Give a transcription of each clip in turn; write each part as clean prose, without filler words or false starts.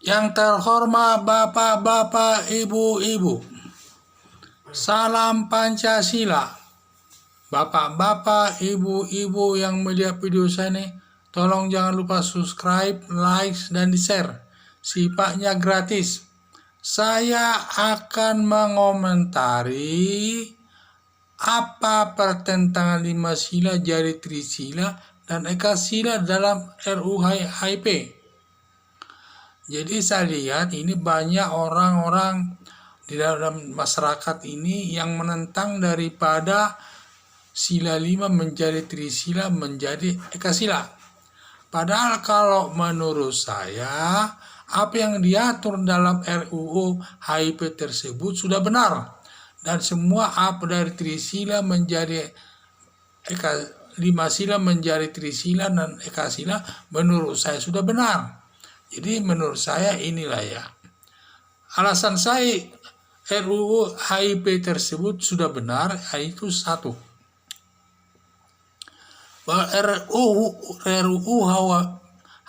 Yang terhormat Bapak-bapak, Ibu-ibu, salam Pancasila. Bapak-bapak, Ibu-ibu yang melihat video saya ini, tolong jangan lupa subscribe, like, dan di-share. Sifatnya gratis. Saya akan mengomentari apa pertentangan 5 sila, jari trisila, dan eka sila dalam RUU HIP. Jadi saya lihat ini banyak orang-orang di dalam masyarakat ini yang menentang daripada sila 5 menjadi trisila, menjadi eka sila. Padahal kalau menurut saya, apa yang diatur dalam RUU HIP tersebut sudah benar. Dan semua apa dari trisila menjadi eka, 5 sila menjadi trisila dan eka sila menurut saya sudah benar. Jadi menurut saya inilah ya. Alasan saya RUU HIP tersebut sudah benar, yaitu satu. Bahwa RUU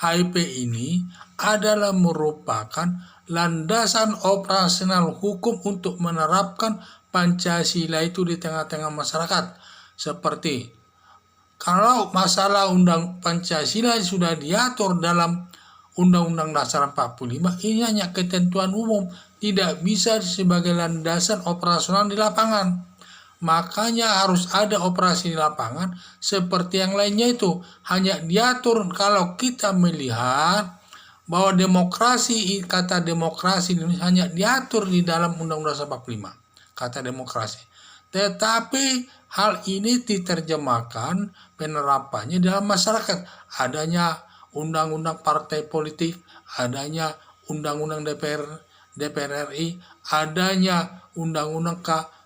HIP ini adalah merupakan landasan operasional hukum untuk menerapkan Pancasila itu di tengah-tengah masyarakat. Seperti kalau masalah undang Pancasila sudah diatur dalam Undang-Undang Dasar 45, ini hanya ketentuan umum, tidak bisa sebagai landasan operasional di lapangan. Makanya harus ada operasi di lapangan seperti yang lainnya itu. Hanya diatur kalau kita melihat bahwa demokrasi, kata demokrasi hanya diatur di dalam Undang-Undang Dasar 45, kata demokrasi. Tetapi hal ini diterjemahkan penerapannya dalam masyarakat. Adanya undang-undang partai politik, adanya undang-undang DPR RI, adanya undang-undang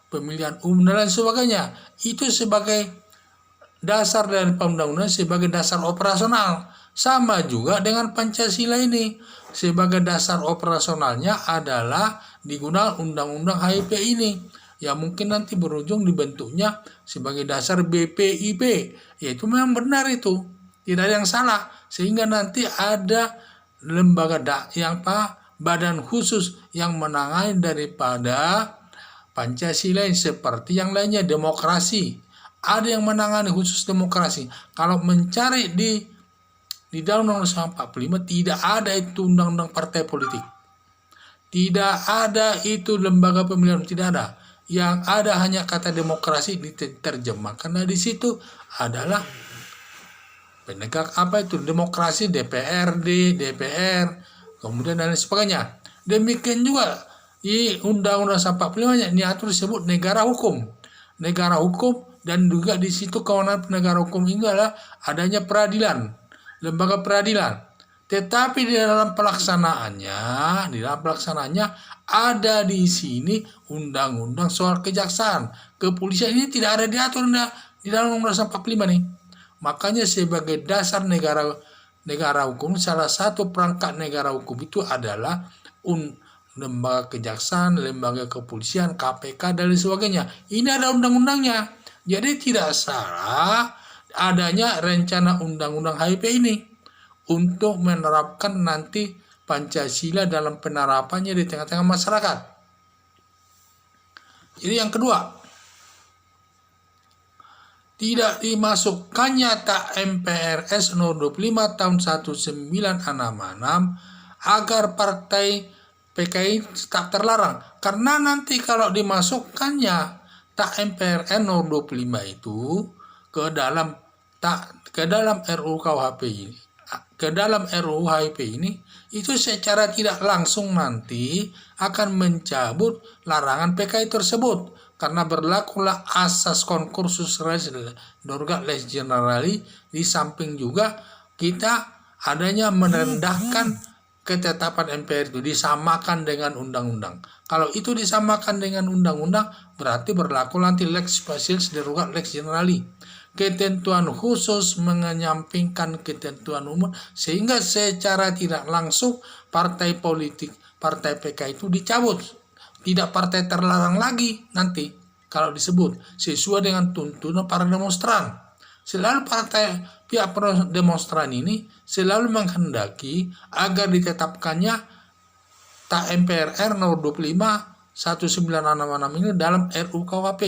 pemilihan umum dan lain sebagainya. Itu sebagai dasar dari undang-undang, sebagai dasar operasional. Sama juga dengan Pancasila ini. Sebagai dasar operasionalnya adalah digunakan undang-undang HIP ini. Ya mungkin nanti berujung dibentuknya sebagai dasar BPIP. Yaitu memang benar itu. Tidak ada yang salah. Sehingga nanti ada lembaga badan khusus yang menangani daripada Pancasila yang seperti yang lainnya, demokrasi. Ada yang menangani khusus demokrasi. Kalau mencari di dalam Undang-Undang 45 tidak ada itu undang-undang partai politik. Tidak ada itu lembaga pemilihan, tidak ada. Yang ada hanya kata demokrasi diterjemahkan. Nah di situ adalah penegak apa itu demokrasi, DPRD, DPR, kemudian dan lain sebagainya. Demikian juga di Undang-Undang 45 diatur disebut negara hukum. Negara hukum dan juga di situ kewenangan negara hukum ini adalah adanya peradilan, lembaga peradilan. Tetapi di dalam pelaksanaannya ada di sini undang-undang soal kejaksaan, kepolisian ini tidak ada diatur di dalam Undang-Undang 45 nih. Makanya sebagai dasar negara hukum, salah satu perangkat negara hukum itu adalah lembaga kejaksaan, lembaga kepolisian, KPK, dan lain sebagainya. Ini ada undang-undangnya. Jadi tidak salah adanya rencana undang-undang HIP ini untuk menerapkan nanti Pancasila dalam penerapannya di tengah-tengah masyarakat. Jadi yang kedua, tidak dimasukkannya tak MPRS nomor 25 tahun 1966 agar partai PKI tak terlarang. Karena nanti kalau dimasukkannya tak MPRS nomor 25 itu ke dalam RUU KUHP ini, ke dalam RUU HIP ini, itu secara tidak langsung nanti akan mencabut larangan PKI tersebut. Karena berlakulah asas concursus res derogat lex generali, di samping juga kita adanya merendahkan ketetapan MPR itu disamakan dengan undang-undang. Kalau itu disamakan dengan undang-undang berarti berlaku nanti lex specialis derogat lex generali. Ketentuan khusus menyampingkan ketentuan umum sehingga secara tidak langsung partai politik, partai PK itu dicabut. Tidak partai terlarang lagi nanti kalau disebut sesuai dengan tuntunan para demonstran. Selalu pihak demonstran ini selalu menghendaki agar ditetapkannya Tak MPRR nomor 25 1966 ini dalam RUU KUHP,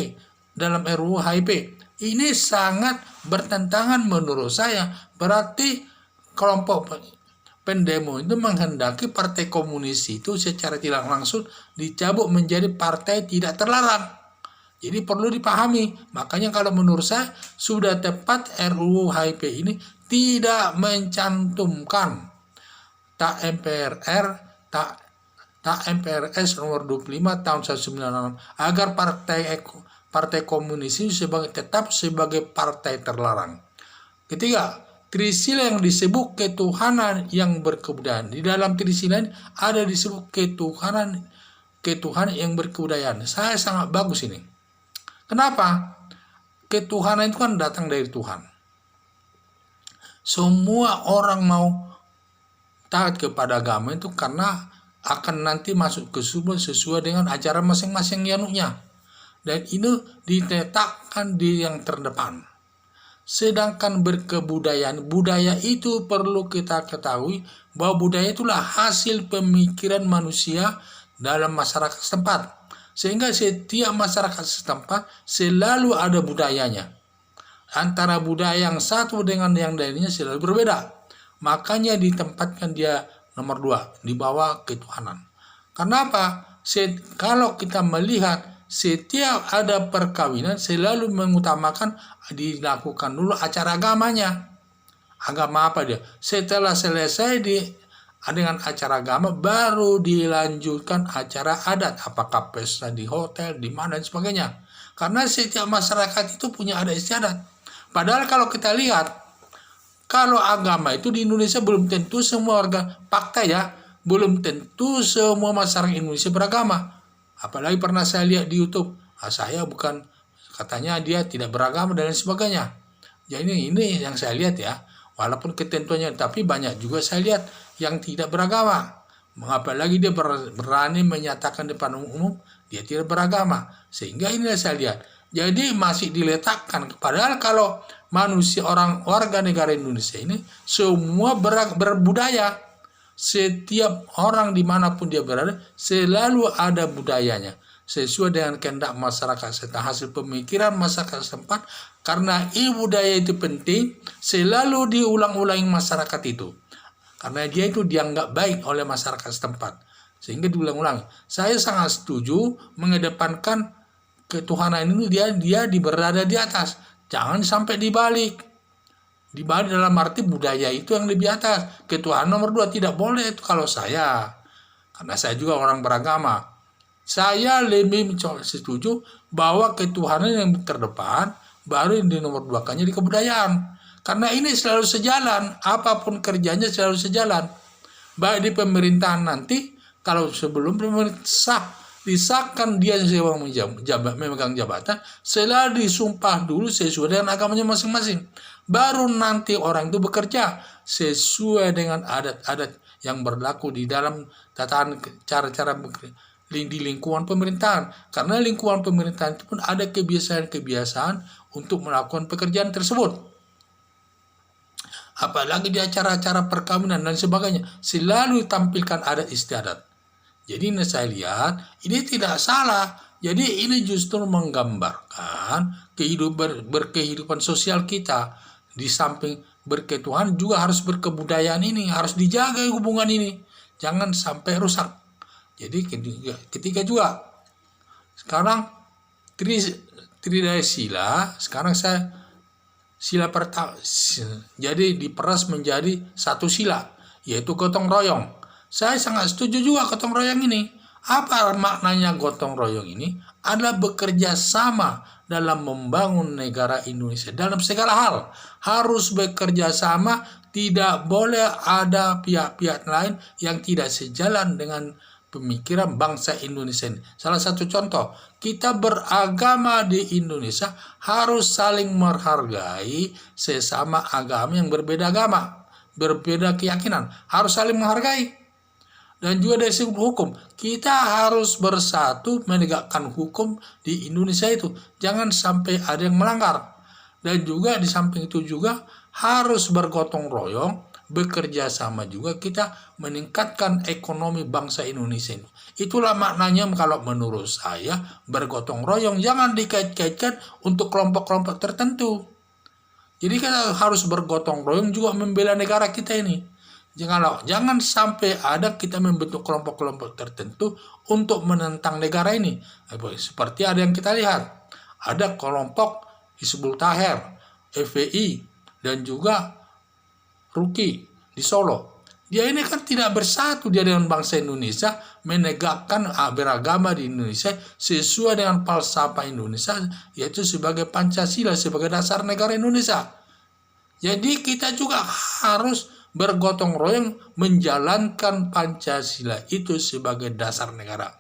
dalam RUU HIP. Ini sangat bertentangan menurut saya. Berarti kelompok pendemo itu menghendaki partai komunis itu secara tidak langsung dicabut menjadi partai tidak terlarang. Jadi perlu dipahami. Makanya kalau menurut saya sudah tepat RUU HIP ini tidak mencantumkan tak MPRR, tak MPRS nomor 25 tahun 1996 agar partai komunis ini tetap sebagai partai terlarang. Ketiga, Trisila yang disebut ketuhanan yang berkebudayaan. Di dalam Trisila ini ada disebut ketuhanan yang berkebudayaan. Saya sangat bagus ini. Kenapa? Ketuhanan itu kan datang dari Tuhan. Semua orang mau taat kepada agama itu karena akan nanti masuk ke surga sesuai dengan ajaran masing-masing yanuknya. Dan ini ditetapkan di yang terdepan. Sedangkan berkebudayaan, budaya itu perlu kita ketahui bahwa budaya itulah hasil pemikiran manusia dalam masyarakat setempat. Sehingga setiap masyarakat setempat selalu ada budayanya. Antara budaya yang satu dengan yang lainnya selalu berbeda. Makanya ditempatkan dia nomor 2, di bawah ketuhanan. Kenapa? Kalau kita melihat setiap ada perkawinan selalu mengutamakan dilakukan dulu acara agamanya. Agama apa dia? Setelah selesai dengan acara agama baru dilanjutkan acara adat. Apakah pesta di hotel, di mana dan sebagainya. Karena setiap masyarakat itu punya adat istiadat. Padahal kalau kita lihat, kalau agama itu di Indonesia belum tentu semua warga, fakta ya, belum tentu semua masyarakat Indonesia beragama. Apalagi pernah saya lihat di YouTube, saya bukan, katanya dia tidak beragama dan lain sebagainya. Jadi ini yang saya lihat ya, walaupun ketentuannya, tapi banyak juga saya lihat yang tidak beragama. Apalagi dia berani menyatakan depan umum dia tidak beragama. Sehingga inilah saya lihat. Jadi masih diletakkan. Padahal kalau manusia, warga negara Indonesia ini semua berbudaya. Setiap orang dimanapun dia berada selalu ada budayanya sesuai dengan kehendak masyarakat serta hasil pemikiran masyarakat setempat. Karena budaya itu penting, selalu diulang-ulangi masyarakat itu. Karena dia itu dianggap baik oleh masyarakat setempat, sehingga diulang-ulang. Saya sangat setuju mengedepankan ketuhanan ini, dia berada di atas, jangan sampai dibalik. Dibalik dalam arti budaya itu yang lebih atas. Ketuhanan nomor 2 tidak boleh itu kalau saya. Karena saya juga orang beragama. Saya lebih setuju bahwa ketuhanan yang terdepan baru yang di nomor 2-nya di kebudayaan. Karena ini selalu sejalan, apapun kerjanya selalu sejalan. Baik di pemerintahan nanti, kalau sebelum pemerintah disahkan dia yang memegang jabatan, selalu disumpah dulu sesuai dengan agamanya masing-masing. Baru nanti orang itu bekerja sesuai dengan adat-adat yang berlaku di dalam tatanan cara-cara di lingkungan pemerintahan. Karena lingkungan pemerintahan itu pun ada kebiasaan-kebiasaan untuk melakukan pekerjaan tersebut. Apalagi di acara-acara perkawinan dan sebagainya, selalu ditampilkan adat istiadat. Jadi ini saya lihat, ini tidak salah. Jadi ini justru menggambarkan berkehidupan sosial kita. Di samping berketuhanan juga harus berkebudayaan ini, harus dijaga hubungan ini. Jangan sampai rusak. Jadi ketiga juga. Sekarang Tridaya Sila, sekarang saya sila pertama, jadi diperas menjadi satu sila, yaitu gotong royong. Saya sangat setuju juga gotong royong ini. Apa maknanya gotong royong ini? Adalah bekerja sama dalam membangun negara Indonesia. Dalam segala hal harus bekerja sama, tidak boleh ada pihak-pihak lain yang tidak sejalan dengan pemikiran bangsa Indonesia ini. Salah satu contoh, kita beragama di Indonesia harus saling menghargai sesama agama yang berbeda agama, berbeda keyakinan, harus saling menghargai. Dan juga dari segi hukum, kita harus bersatu menegakkan hukum di Indonesia itu. Jangan sampai ada yang melanggar. Dan juga di samping itu juga harus bergotong royong bekerja sama juga kita meningkatkan ekonomi bangsa Indonesia ini. Itulah maknanya kalau menurut saya bergotong royong, jangan dikait-kaitkan untuk kelompok-kelompok tertentu. Jadi kita harus bergotong royong juga membela negara kita ini. Jangan sampai ada kita membentuk kelompok-kelompok tertentu untuk menentang negara ini. Seperti ada yang kita lihat, ada kelompok Hizbut Tahrir, FPI, dan juga Ruki di Solo. Dia ini kan tidak bersatu dia dengan bangsa Indonesia, menegakkan beragama di Indonesia sesuai dengan falsafah Indonesia, yaitu sebagai Pancasila, sebagai dasar negara Indonesia. Jadi kita juga harus bergotong royong menjalankan Pancasila itu sebagai dasar negara.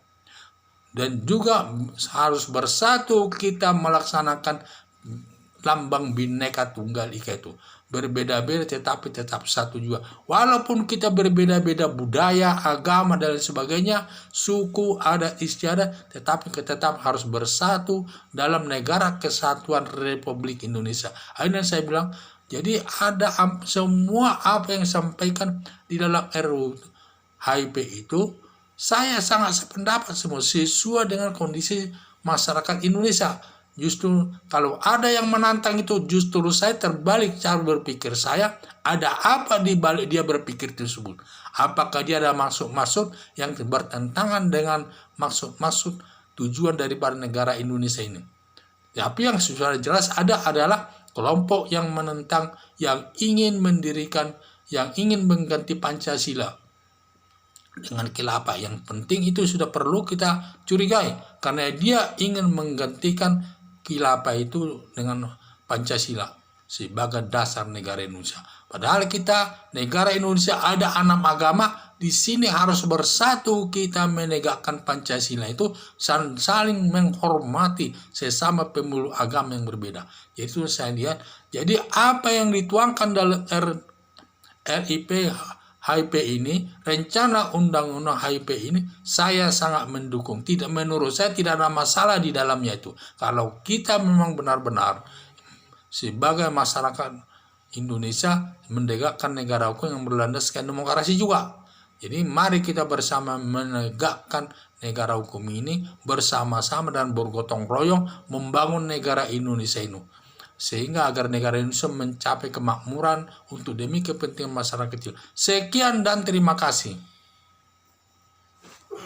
Dan juga harus bersatu kita melaksanakan lambang Bhinneka Tunggal Ika itu. Berbeda-beda tetapi tetap satu juga. Walaupun kita berbeda-beda budaya, agama, dan sebagainya, suku, adat, istiadat, tetapi kita tetap harus bersatu dalam negara kesatuan Republik Indonesia. Akhirnya saya bilang, jadi ada semua apa yang disampaikan di dalam RUU HIP itu, saya sangat sependapat semua sesuai dengan kondisi masyarakat Indonesia. Justru kalau ada yang menantang itu, justru saya terbalik cara berpikir saya, ada apa di balik dia berpikir tersebut? Apakah dia ada maksud-maksud yang bertentangan dengan maksud-maksud tujuan daripada negara Indonesia ini? Tapi yang sudah jelas adalah kelompok yang menentang, yang ingin mendirikan, yang ingin mengganti Pancasila dengan khilafah. Yang penting itu sudah perlu kita curigai, karena dia ingin menggantikan khilafah itu dengan Pancasila sebagai dasar negara Indonesia. Padahal kita negara Indonesia ada 6 agama, di sini harus bersatu kita menegakkan Pancasila itu, saling menghormati sesama pemeluk agama yang berbeda. Itu saya lihat. Jadi apa yang dituangkan dalam RIP HIP ini, rencana undang-undang HIP ini, saya sangat mendukung. Menurut saya tidak ada masalah di dalamnya itu. Kalau kita memang benar-benar sebagai masyarakat Indonesia menegakkan negara hukum yang berlandaskan demokrasi juga. Jadi mari kita bersama menegakkan negara hukum ini bersama-sama dan bergotong royong membangun negara Indonesia ini. Sehingga agar negara Indonesia mencapai kemakmuran untuk demi kepentingan masyarakat kecil. Sekian dan terima kasih.